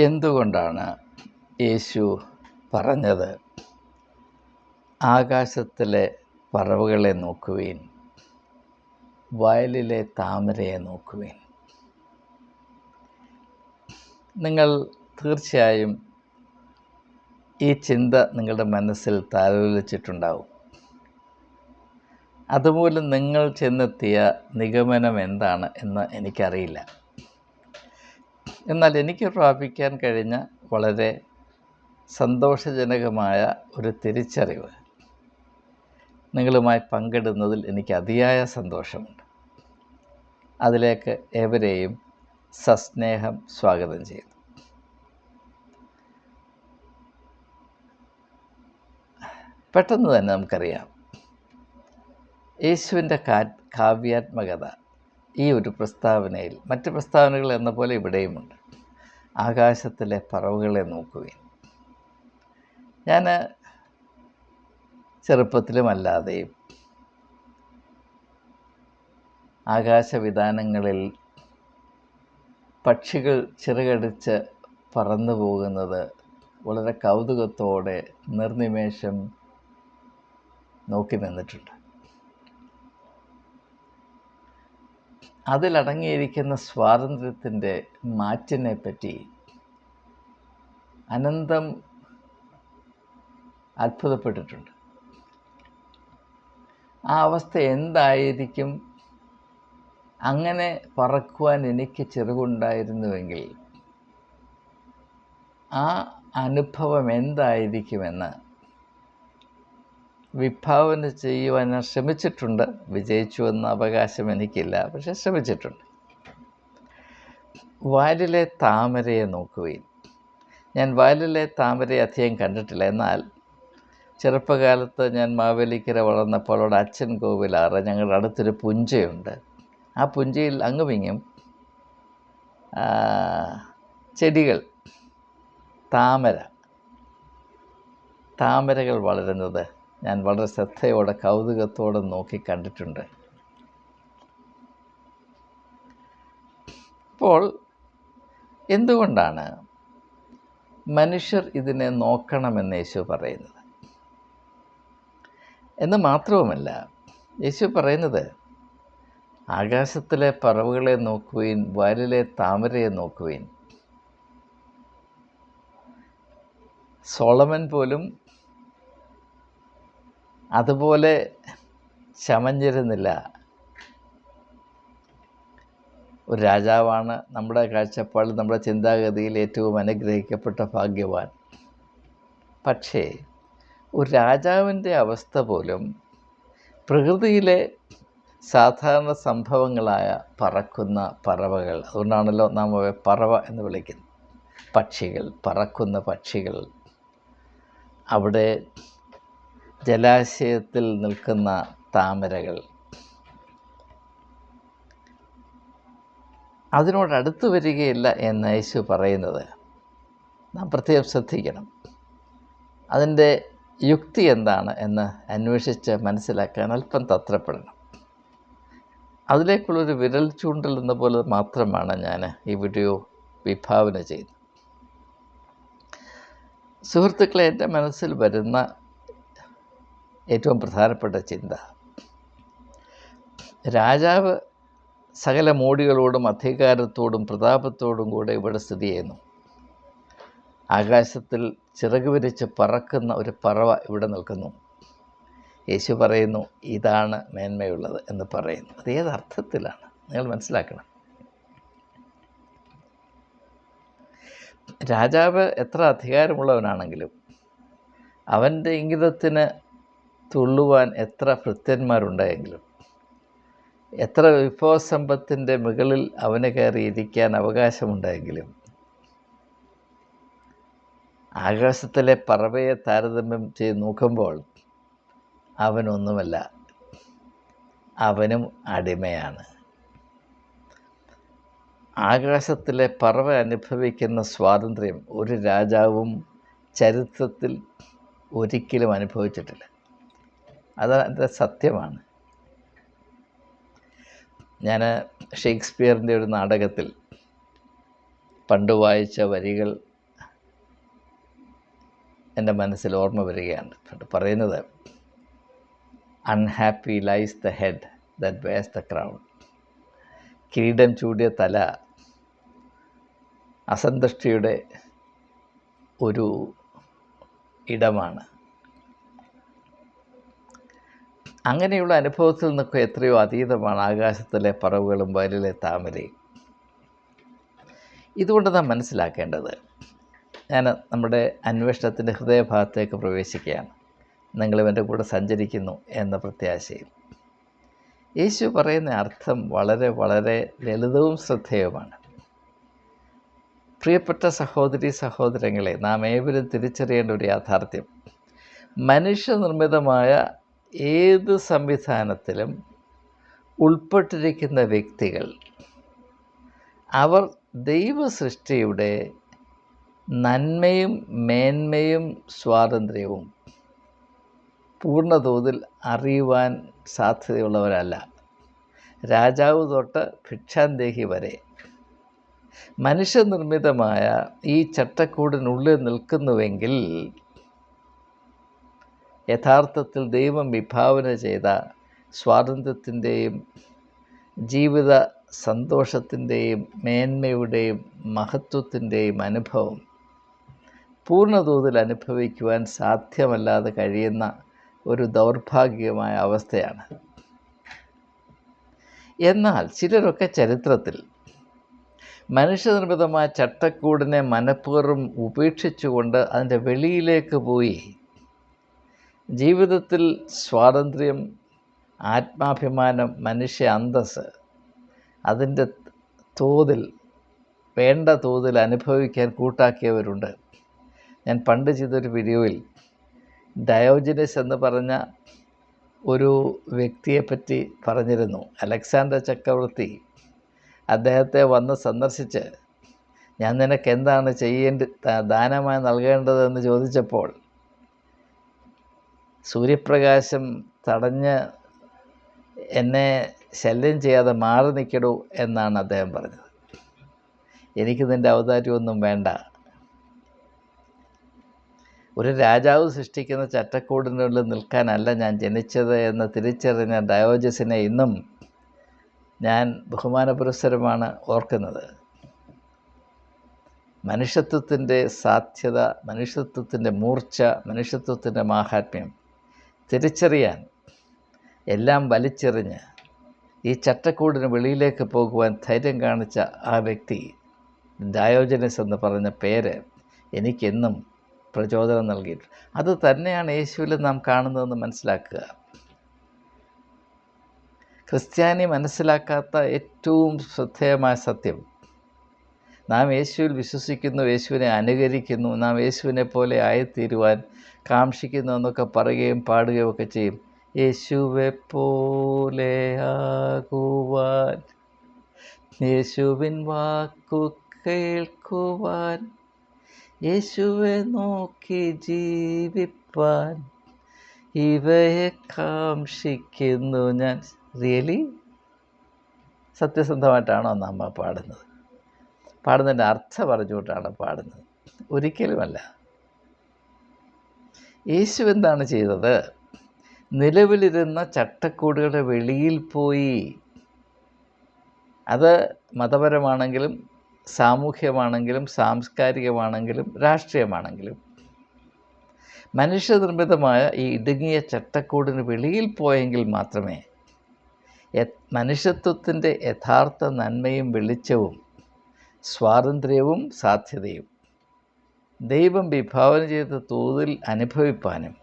എന്തുകൊണ്ടാണ് യേശു പറഞ്ഞത്, ആകാശത്തിലെ പറവകളെ നോക്കുവിൻ, വയലിലെ താമരയെ നോക്കുവിൻ? നിങ്ങൾ തീർച്ചയായും ഈ ചിന്ത നിങ്ങളുടെ മനസ്സിൽ താലോലിച്ചിട്ടുണ്ടാവും. അതുമൂലം നിങ്ങൾ ചെന്നെത്തിയ നിഗമനം എന്താണ് എന്ന് എനിക്കറിയില്ല. എന്നാൽ എനിക്ക് പ്രാപിക്കാൻ കഴിഞ്ഞ വളരെ സന്തോഷജനകമായ ഒരു തിരിച്ചറിവ് നിങ്ങളുമായി പങ്കിടുന്നതിൽ എനിക്ക് അതിയായ സന്തോഷമുണ്ട്. അതിലേക്ക് ഏവരെയും സസ്നേഹം സ്വാഗതം ചെയ്യുന്നു. പെട്ടെന്ന് തന്നെ നമുക്കറിയാം, യേശുവിൻ്റെ കാവ്യാത്മകത ഈ ഒരു പ്രസ്താവനയിൽ, മറ്റ് പ്രസ്താവനകൾ എന്ന പോലെ ഇവിടെയുമുണ്ട്. ആകാശത്തിലെ പറവകളെ നോക്കുവിൻ. ഞാൻ ചെറുപ്പത്തിലുമല്ലാതെയും ആകാശവിതാനങ്ങളിൽ പക്ഷികൾ ചിറകടിച്ച് പറന്നു പോകുന്നത് വളരെ കൗതുകത്തോടെ നിർനിമേഷം നോക്കി നിന്നിട്ടുണ്ട്. അതിലടങ്ങിയിരിക്കുന്ന സ്വാതന്ത്ര്യത്തിൻ്റെ മാറ്റിനെ പറ്റി അനന്തം അത്ഭുതപ്പെട്ടിട്ടുണ്ട്. ആ അവസ്ഥ എന്തായിരിക്കും? അങ്ങനെ പറക്കുവാൻ എനിക്ക് ചിറകുണ്ടായിരുന്നുവെങ്കിൽ ആ അനുഭവം എന്തായിരിക്കുമെന്ന് വിഭാവന ചെയ്യുവാൻ ഞാൻ ശ്രമിച്ചിട്ടുണ്ട്. വിജയിച്ചു എന്ന അവകാശം എനിക്കില്ല, പക്ഷെ ശ്രമിച്ചിട്ടുണ്ട്. വയലിലെ താമരയെ നോക്കുകയും, ഞാൻ വയലിലെ താമരയെ അധികം കണ്ടിട്ടില്ല. എന്നാൽ ചെറുപ്പകാലത്ത് ഞാൻ മാവേലിക്കര വളർന്നപ്പോൾ അവിടെ അച്ഛൻ കോവിലാറ്, ഞങ്ങളുടെ അടുത്തൊരു പുഞ്ചയുണ്ട്. ആ പുഞ്ചയിൽ അങ്ങുമിങ്ങും ചെടികൾ, താമരകൾ വളരുന്നത് ഞാൻ വളരെ ശ്രദ്ധയോടെ കൗതുകത്തോടെ നോക്കി കണ്ടിട്ടുണ്ട്. അപ്പോൾ എന്തുകൊണ്ടാണ് മനുഷ്യർ ഇതിനെ നോക്കണമെന്ന് യേശു പറയുന്നത്? എന്ന് മാത്രവുമല്ല, യേശു പറയുന്നത് ആകാശത്തിലെ പറവകളെ നോക്കുവിൻ, വയലിലെ താമരയെ നോക്കുവിൻ. സോളമൻ പോലും അതുപോലെ ചമഞ്ഞിരുന്നില്ല. ഒരു രാജാവാണ് നമ്മുടെ കാഴ്ചപ്പാടിൽ, നമ്മുടെ ചിന്താഗതിയിൽ ഏറ്റവും അനുഗ്രഹിക്കപ്പെട്ട ഭാഗ്യവാൻ. പക്ഷേ ഒരു രാജാവിൻ്റെ അവസ്ഥ പോലും പ്രകൃതിയിലെ സാധാരണ സംഭവങ്ങളായ പറക്കുന്ന പറവകൾ, അതുകൊണ്ടാണല്ലോ നാം അവയെ പറവ എന്ന് വിളിക്കുന്നത്, പക്ഷികൾ, പറക്കുന്ന പക്ഷികൾ, അവിടെ ജലാശയത്തിൽ നിൽക്കുന്ന താമരകൾ, അതിനോടടുത്ത് വരികയില്ല എന്ന് യേശു പറയുന്നത് നാം പ്രത്യേകം ശ്രദ്ധിക്കണം. അതിൻ്റെ യുക്തി എന്താണ് എന്ന് അന്വേഷിച്ച് മനസ്സിലാക്കാൻ അല്പം തത്രപ്പെടണം. അതിലേക്കുള്ളൊരു വിരൽ ചൂണ്ടൽ എന്ന പോലെ മാത്രമാണ് ഞാൻ ഈ വീഡിയോ വിഭാവന ചെയ്യുന്നത്. സുഹൃത്തുക്കളെ, എൻ്റെ മനസ്സിൽ വരുന്ന ഏറ്റവും പ്രധാനപ്പെട്ട ചിന്ത, രാജാവ് സകല മോടികളോടും അധികാരത്തോടും പ്രതാപത്തോടും കൂടെ ഇവിടെ സ്ഥിതി ചെയ്യുന്നു. ആകാശത്തിൽ ചിറക് വിരിച്ച് പറക്കുന്ന ഒരു പറവ ഇവിടെ നിൽക്കുന്നു. യേശു പറയുന്നു, ഇതാണ് മേന്മയുള്ളത് എന്ന് പറയുന്നു. അത് ഏതർത്ഥത്തിലാണ് നിങ്ങൾ മനസ്സിലാക്കണം. രാജാവ് എത്ര അധികാരമുള്ളവനാണെങ്കിലും അവൻ്റെ ഇംഗിതത്തിന് തുള്ളുവാൻ എത്ര ഭൃത്യന്മാരുണ്ടായെങ്കിലും, എത്ര വിഭവസമ്പത്തിൻ്റെ മുകളിൽ അവന് കയറിയിരിക്കാൻ അവകാശമുണ്ടായെങ്കിലും, ആകാശത്തിലെ പറവയെ താരതമ്യം ചെയ്ത് നോക്കുമ്പോൾ അവനൊന്നുമല്ല, അവനും അടിമയാണ്. ആകാശത്തിലെ പറവ അനുഭവിക്കുന്ന സ്വാതന്ത്ര്യം ഒരു രാജാവും ചരിത്രത്തിൽ ഒരിക്കലും അനുഭവിച്ചിട്ടില്ല. അത് അതിൻ്റെ സത്യമാണ്. ഞാൻ ഷേക്സ്പിയറിൻ്റെ ഒരു നാടകത്തിൽ പണ്ട് വായിച്ച വരികൾ എൻ്റെ മനസ്സിൽ ഓർമ്മ വരികയാണ്. പറയുന്നത്, unhappy lies the head that wears the crown. കിരീടം ചൂടിയ തല അസന്തുഷ്ടിയുടെ ഒരു ഇടമാണ്. അങ്ങനെയുള്ള അനുഭവത്തിൽ നിന്നൊക്കെ എത്രയോ അതീതമാണ് ആകാശത്തിലെ പറവുകളും വയലിലെ താമരയും. ഇതുകൊണ്ട് നാം മനസ്സിലാക്കേണ്ടത്, ഞാൻ നമ്മുടെ അന്വേഷണത്തിൻ്റെ ഹൃദയഭാഗത്തേക്ക് പ്രവേശിക്കുകയാണ്. നിങ്ങളും എൻ്റെ കൂടെ സഞ്ചരിക്കുന്നു എന്ന പ്രത്യാശയിൽ. യേശു പറയുന്ന അർത്ഥം വളരെ വളരെ ലളിതവും ശ്രദ്ധേയവുമാണ്. പ്രിയപ്പെട്ട സഹോദരീ സഹോദരങ്ങളെ, നാം ഏവരും തിരിച്ചറിയേണ്ട ഒരു യാഥാർത്ഥ്യം, മനുഷ്യനിർമ്മിതമായ ഏത് സംവിധാനത്തിലും ഉൾപ്പെട്ടിരിക്കുന്ന വ്യക്തികൾ, അവർ ദൈവസൃഷ്ടിയുടെ നന്മയും മേന്മയും സ്വാതന്ത്ര്യവും പൂർണ്ണതോതിൽ അറിയുവാൻ സാധ്യതയുള്ളവരല്ല. രാജാവ് തൊട്ട് ഭിക്ഷാന്തേഹി വരെ മനുഷ്യനിർമ്മിതമായ ഈ ചട്ടക്കൂടിനുള്ളിൽ നിൽക്കുന്നുവെങ്കിൽ യഥാർത്ഥത്തിൽ ദൈവം വിഭാവന ചെയ്ത സ്വാതന്ത്ര്യത്തിൻ്റെയും ജീവിത സന്തോഷത്തിൻ്റെയും മേന്മയുടെയും മഹത്വത്തിൻ്റെയും അനുഭവം പൂർണ്ണതോതിൽ അനുഭവിക്കുവാൻ സാധ്യമല്ലാതെ കഴിയുന്ന ഒരു ദൗർഭാഗ്യമായ അവസ്ഥയാണ്. എന്നാൽ ചിലരൊക്കെ ചരിത്രത്തിൽ മനുഷ്യനിർമ്മിതമായ ചട്ടക്കൂടിനെ മനഃപൂർവ്വം ഉപേക്ഷിച്ചുകൊണ്ട് അതിൻ്റെ വെളിയിലേക്ക് പോയി ജീവിതത്തിൽ സ്വാതന്ത്ര്യം, ആത്മാഭിമാനം, മനുഷ്യ അന്തസ്സ് അതിൻ്റെ തോതിൽ, വേണ്ട തോതിൽ അനുഭവിക്കാൻ കൂട്ടാക്കിയവരുണ്ട്. ഞാൻ പണ്ട് ചെയ്തൊരു വീഡിയോയിൽ ഡയോജനസ് എന്ന് പറഞ്ഞ ഒരു വ്യക്തിയെപ്പറ്റി പറഞ്ഞിരുന്നു. അലക്സാണ്ടർ ചക്രവർത്തി അദ്ദേഹത്തെ വന്ന് സന്ദർശിച്ച്, ഞാൻ നിനക്ക് എന്താണ് ദാനമായി നൽകേണ്ടതെന്ന് ചോദിച്ചപ്പോൾ, സൂര്യപ്രകാശം തടഞ്ഞ് എന്നെ ശല്യം ചെയ്യാതെ മാറി നിൽക്കടൂ എന്നാണ് അദ്ദേഹം പറഞ്ഞത്. എനിക്ക് നിൻ്റെ ഔദാര്യമൊന്നും വേണ്ട. ഒരു രാജാവ് സൃഷ്ടിക്കുന്ന ചട്ടക്കൂടിനുള്ളിൽ നിൽക്കാനല്ല ഞാൻ ജനിച്ചത് എന്ന് തിരിച്ചറിഞ്ഞ ഡയോജസിനെ ഇന്നും ഞാൻ ബഹുമാനപുരസ്സരമാണ് ഓർക്കുന്നത്. മനുഷ്യത്വത്തിൻ്റെ സാധ്യത, മനുഷ്യത്വത്തിൻ്റെ മൂർച്ച, മനുഷ്യത്വത്തിൻ്റെ മാഹാത്മ്യം തിരിച്ചറിയാൻ, എല്ലാം വലിച്ചെറിഞ്ഞ് ഈ ചട്ടക്കൂടിന് വെളിയിലേക്ക് പോകുവാൻ ധൈര്യം കാണിച്ച ആ വ്യക്തി, ഡയോജനസ് എന്ന് പറഞ്ഞ പേര് എനിക്കെന്നും പ്രചോദനം നൽകിയിട്ടുണ്ട്. അത് തന്നെയാണ് യേശുവിൽ നാം കാണുന്നതെന്ന് മനസ്സിലാക്കുക. ക്രിസ്ത്യാനി മനസ്സിലാക്കാത്ത ഏറ്റവും ശ്രദ്ധേയമായ സത്യം, നാം യേശുവിൽ വിശ്വസിക്കുന്നു, യേശുവിനെ അനുകരിക്കുന്നു, നാം യേശുവിനെ പോലെ ആയിത്തീരുവാൻ കാക്ഷിക്കുന്നു എന്നൊക്കെ പറയുകയും പാടുകയും ഒക്കെ ചെയ്യും. യേശുവെ പോലെ ആകുവാൻ, യേശുവിൻ വാക്കു കേൾക്കുവാൻ, യേശുവെ നോക്കി ജീവിപ്പാൻ, ഇവയെ കാക്ഷിക്കുന്നു ഞാൻ. റിയലി സത്യസന്ധമായിട്ടാണോ നാം പാടുന്നത്? പാടുന്നതിൻ്റെ അർത്ഥം പറഞ്ഞുകൊണ്ടാണ് പാടുന്നത്? ഒരിക്കലുമല്ല. യേശു എന്താണ് ചെയ്തത്? നിലവിലിരുന്ന ചട്ടക്കൂടുകളുടെ വെളിയിൽ പോയി. അത് മതപരമാണെങ്കിലും സാമൂഹ്യമാണെങ്കിലും സാംസ്കാരികമാണെങ്കിലും രാഷ്ട്രീയമാണെങ്കിലും മനുഷ്യനിർമ്മിതമായ ഈ ഇടുങ്ങിയ ചട്ടക്കൂടിന് വെളിയിൽ പോയെങ്കിൽ മാത്രമേ മനുഷ്യത്വത്തിൻ്റെ യഥാർത്ഥ നന്മയും വെളിച്ചവും സ്വാതന്ത്ര്യവും സാധ്യതയും ദൈവം വിഭാവന ചെയ്ത തോതിൽ അനുഭവിപ്പാനും,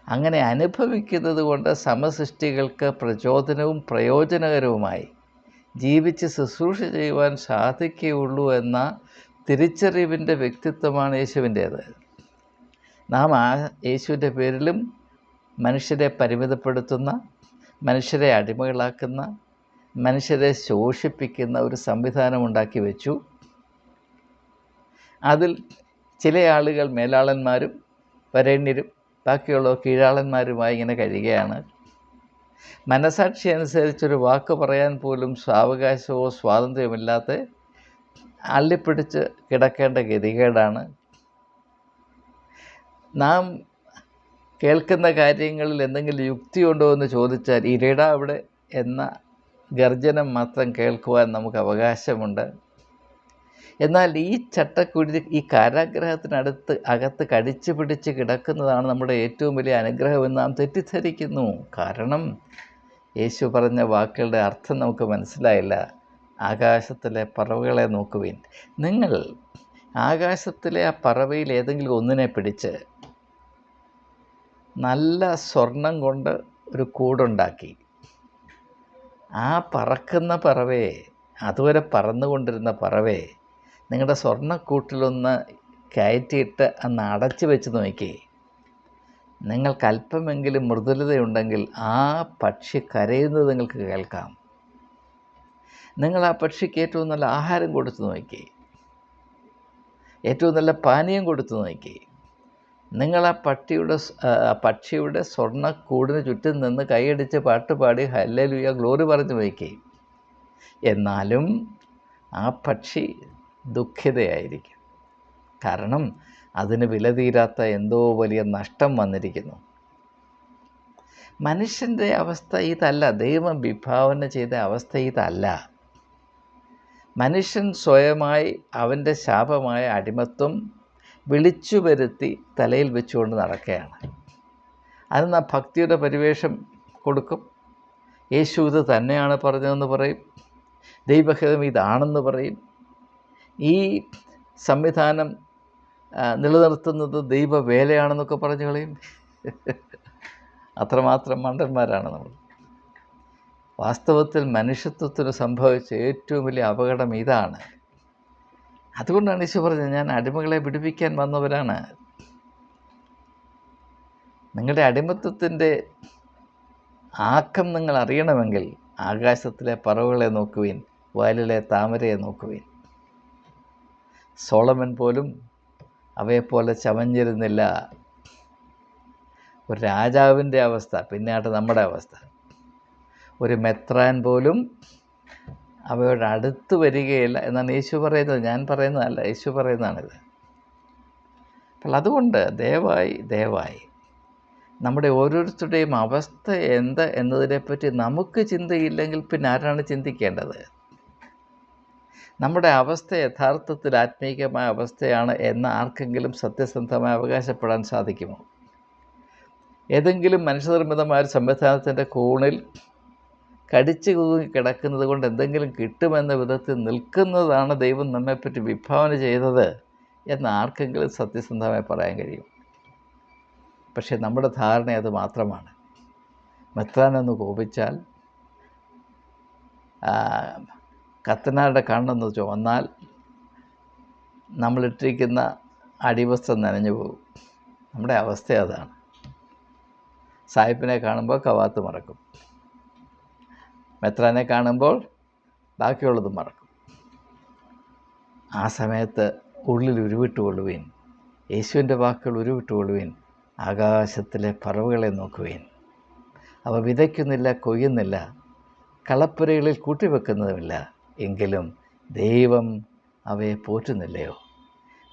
അങ്ങനെ അനുഭവിക്കുന്നത് കൊണ്ട് സമസൃഷ്ടികൾക്ക് പ്രചോദനവും പ്രയോജനകരവുമായി ജീവിച്ച് ശുശ്രൂഷ ചെയ്യുവാൻ സാധിക്കുകയുള്ളൂ എന്ന തിരിച്ചറിവിൻ്റെ വ്യക്തിത്വമാണ് യേശുവിൻ്റേത്. നാം ആ യേശുവിൻ്റെ പേരിലും മനുഷ്യരെ പരിമിതപ്പെടുത്തുന്ന, മനുഷ്യരെ അടിമകളാക്കുന്ന, മനുഷ്യരെ ശോഷിപ്പിക്കുന്ന ഒരു സംവിധാനം ഉണ്ടാക്കി വെച്ചു. അതിൽ ചില ആളുകൾ മേലാളന്മാരും വരേണ്യരും ബാക്കിയുള്ളവർ കീഴാളന്മാരുമായി ഇങ്ങനെ കഴിയുകയാണ്. മനസാക്ഷി അനുസരിച്ചൊരു വാക്ക് പറയാൻ പോലും സാവകാശമോ സ്വാതന്ത്ര്യമില്ലാത്ത അള്ളിപ്പിടിച്ച് കിടക്കേണ്ട ഗതികേടാണ്. നാം കേൾക്കുന്ന കാര്യങ്ങളിൽ എന്തെങ്കിലും യുക്തിയുണ്ടോ എന്ന് ചോദിച്ചാൽ ഇരടാ അവിടെ എന്ന ഗർജനം മാത്രം കേൾക്കുവാൻ നമുക്ക് അവകാശമുണ്ട്. എന്നാൽ ഈ ചട്ടക്കുഴി, ഈ അകത്ത് കടിച്ചു പിടിച്ച് കിടക്കുന്നതാണ് നമ്മുടെ ഏറ്റവും വലിയ അനുഗ്രഹമെന്ന് നാം തെറ്റിദ്ധരിക്കുന്നു. കാരണം യേശു പറഞ്ഞ വാക്കുകളുടെ അർത്ഥം നമുക്ക് മനസ്സിലായില്ല. ആകാശത്തിലെ പറവകളെ നോക്കുവിൻ. നിങ്ങൾ ആകാശത്തിലെ ആ പറവയിൽ ഏതെങ്കിലും ഒന്നിനെ പിടിച്ച് നല്ല സ്വർണം കൊണ്ട് ഒരു കൂടുണ്ടാക്കി ആ പറക്കുന്ന പറവയെ, അതുവരെ പറന്നുകൊണ്ടിരുന്ന പറവയെ നിങ്ങളുടെ സ്വർണ്ണക്കൂട്ടിലൊന്ന് കയറ്റിയിട്ട് അന്ന് അടച്ചു വെച്ച് നോക്കി. നിങ്ങൾക്ക് അല്പമെങ്കിലും മൃദുലതയുണ്ടെങ്കിൽ ആ പക്ഷി കരയുന്നത് നിങ്ങൾക്ക് കേൾക്കാം. നിങ്ങൾ ആ പക്ഷിക്ക് ഏറ്റവും നല്ല ആഹാരം കൊടുത്തു നോക്കി, ഏറ്റവും നല്ല പാനീയം കൊടുത്തു നോക്കി. നിങ്ങൾ ആ പക്ഷിയുടെ സ്വർണ്ണക്കൂടിന് ചുറ്റും നിന്ന് കൈയടിച്ച് പാട്ടുപാടി ഹല്ലേലൂയ ഗ്ലോറി പറഞ്ഞു നോക്കി. എന്നാലും ആ പക്ഷി ദുഃഖിതയായിരിക്കും. കാരണം അതിന് വില തീരാത്ത എന്തോ വലിയ നഷ്ടം വന്നിരിക്കുന്നു. മനുഷ്യൻ്റെ അവസ്ഥ ഇതല്ല. ദൈവം വിഭാവന ചെയ്ത അവസ്ഥ ഇതല്ല. മനുഷ്യൻ സ്വയമായി അവൻ്റെ ശാപമായ അടിമത്വം വിളിച്ചു വരുത്തി തലയിൽ വെച്ചുകൊണ്ട് നടക്കുകയാണ്. അതിന് ഭക്തിയുടെ പരിവേഷം കൊടുക്കും. യേശു ഇത് തന്നെയാണ് പറഞ്ഞതെന്ന് പറയും. ദൈവഹിതം ഇതാണെന്ന് പറയും. ഈ സംവിധാനം നിലനിർത്തുന്നത് ദൈവവേലയാണെന്നൊക്കെ പറഞ്ഞു കളയും. അത്രമാത്രം മണ്ടന്മാരാണ് നമ്മൾ. വാസ്തവത്തിൽ മനുഷ്യത്വത്തിന് സംഭവിച്ച ഏറ്റവും വലിയ അപകടം ഇതാണ്. അതുകൊണ്ടാണ് യേശു പറഞ്ഞത്, ഞാൻ അടിമകളെ വിടുവിക്കാൻ വന്നവരാണ്. നിങ്ങളുടെ അടിമത്വത്തിൻ്റെ ആക്കം നിങ്ങൾ അറിയണമെങ്കിൽ ആകാശത്തിലെ പറവകളെ നോക്കുവിൻ, വയലിലെ താമരയെ നോക്കുവിൻ. സോളമൻ പോലും അവയെപ്പോലെ ചമഞ്ഞിരുന്നില്ല. ഒരു രാജാവിൻ്റെ അവസ്ഥ, പിന്നെയാട്ട് നമ്മുടെ അവസ്ഥ. ഒരു മെത്രാൻ പോലും അവയോട് അടുത്ത് വരികയില്ല എന്നാണ് യേശു പറയുന്നത്. ഞാൻ പറയുന്നതല്ല, യേശു പറയുന്നതാണിത്. അപ്പോൾ അതുകൊണ്ട് ദയവായി നമ്മുടെ ഓരോരുത്തരുടെയും അവസ്ഥ എന്ത് എന്നതിനെപ്പറ്റി നമുക്ക് ചിന്തയില്ലെങ്കിൽ പിന്നെ ആരാണ് ചിന്തിക്കേണ്ടത്? നമ്മുടെ അവസ്ഥ യഥാർത്ഥത്തിൽ ആത്മീയമായ അവസ്ഥയാണ് എന്ന് ആർക്കെങ്കിലും സത്യസന്ധമായി അവകാശപ്പെടാൻ സാധിക്കുമോ? ഏതെങ്കിലും മനുഷ്യനിർമ്മിതമായ ഒരു സംവിധാനത്തിൻ്റെ കോണിൽ കടിച്ചു കുതുങ്ങി കിടക്കുന്നത് കൊണ്ട് എന്തെങ്കിലും കിട്ടുമെന്ന വിധത്തിൽ നിൽക്കുന്നതാണ് ദൈവം നമ്മെപ്പറ്റി വിഭാവന ചെയ്തത് എന്ന് ആർക്കെങ്കിലും സത്യസന്ധമായി പറയാൻ കഴിയും? പക്ഷേ നമ്മുടെ ധാരണ അത് മാത്രമാണ്. മെത്രാനൊന്ന് കോപിച്ചാൽ, കത്തനാരുടെ കണ്ണൊന്ന് ചുവന്നാൽ നമ്മളിട്ടിരിക്കുന്ന അടിവസ്ത്രം നനഞ്ഞു പോകും. നമ്മുടെ അവസ്ഥ അതാണ്. സാഹിബിനെ കാണുമ്പോൾ കവാത്ത് മറക്കും, മെത്രാനെ കാണുമ്പോൾ ബാക്കിയുള്ളത് മറക്കും. ആ സമയത്ത് ഉള്ളിൽ ഉരുവിട്ടുകൊള്ളുവീൻ, യേശുവിൻ്റെ വാക്കുകൾ ഉരുവിട്ടുകൊള്ളുവീൻ. ആകാശത്തിലെ പറവുകളെ നോക്കുവീൻ. അവ വിതയ്ക്കുന്നില്ല, കൊയ്യുന്നില്ല, കളപ്പുരകളിൽ കൂട്ടിവെക്കുന്നതുമില്ല, എങ്കിലും ദൈവം അവയെ പോറ്റുന്നില്ലയോ?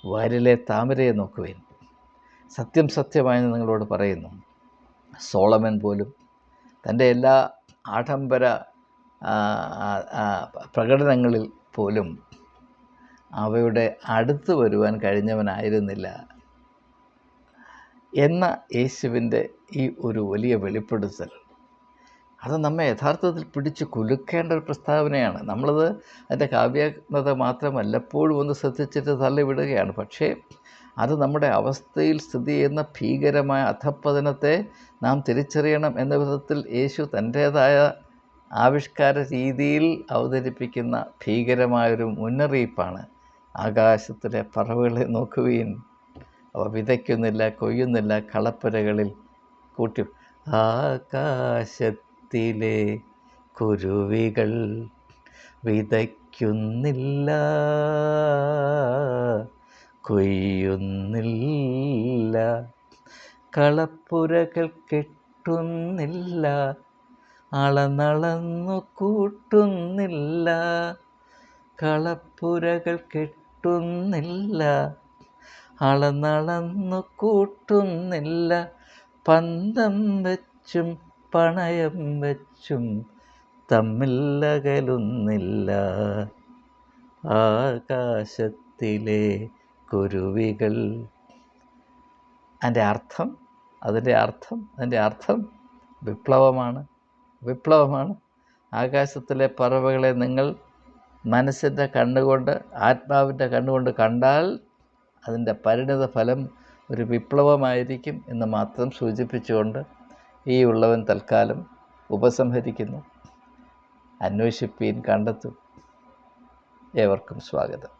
വയലിലെ താമരയെ നോക്കുവിൻ. സത്യമായി നിങ്ങളോട് പറയുന്നു, സോളമൻ പോലും തൻ്റെ എല്ലാ ആഡംബര പ്രകടനങ്ങളിൽ പോലും അവയുടെ അടുത്ത് വരുവാൻ കഴിഞ്ഞവനായിരുന്നില്ല എന്ന യേശുവിൻ്റെ ഈ ഒരു വലിയ വെളിപ്പെടുത്തൽ, അത് നമ്മെ യഥാർത്ഥത്തിൽ പിടിച്ച് കുലുക്കേണ്ട ഒരു പ്രസ്താവനയാണ്. നമ്മളത് അതിൻ്റെ കാവ്യാത്മകത മാത്രമല്ല എപ്പോഴും ഒന്ന് ശ്രദ്ധിച്ചിട്ട് തള്ളിവിടുകയാണ്. പക്ഷേ അത് നമ്മുടെ അവസ്ഥയിൽ സ്ഥിതി ചെയ്യുന്ന ഭീകരമായ അധപ്പതനത്തെ നാം തിരിച്ചറിയണം എന്ന വിധത്തിൽ യേശു തൻ്റേതായ ആവിഷ്കാര രീതിയിൽ അവതരിപ്പിക്കുന്ന ഭീകരമായൊരു മുന്നറിയിപ്പാണ്. ആകാശത്തിലെ പറവുകളെ നോക്കുവീൻ, അവ വിതയ്ക്കുന്നില്ല, കൊയ്യുന്നില്ല, കളപ്പുരകളിൽ കൂട്ടി. ആകാശത്തിലെ കുരുവികൾ വിതയ്ക്കുന്നില്ല, കൊയ്യുന്നില്ല, കളപ്പുരകൾ കെട്ടുന്നില്ല, അളന്നളന്നു കൂട്ടുന്നില്ല, കളപ്പുരകൾ കെട്ടുന്നില്ല, അളന്നളന്നു കൂട്ടുന്നില്ല, പന്തം വെച്ചും പണയം വെച്ചും തമ്മിലകലുന്നില്ല. ആകാശത്തിലെ കുരുവികൾ. അതിൻ്റെ അർത്ഥം വിപ്ലവമാണ്. ആകാശത്തിലെ പറവകളെ നിങ്ങൾ മനസ്സിൻ്റെ കണ്ണുകൊണ്ട്, ആത്മാവിൻ്റെ കണ്ണുകൊണ്ട് കണ്ടാൽ അതിൻ്റെ പരിണിത ഫലം ഒരു വിപ്ലവമായിരിക്കും എന്ന് മാത്രം സൂചിപ്പിച്ചുകൊണ്ട് ഈ ഉള്ളവൻ തൽക്കാലം ഉപസംഹരിക്കുന്നു. അന്വേഷിപ്പീൻ, കണ്ടെത്തും. ഏവർക്കും സ്വാഗതം.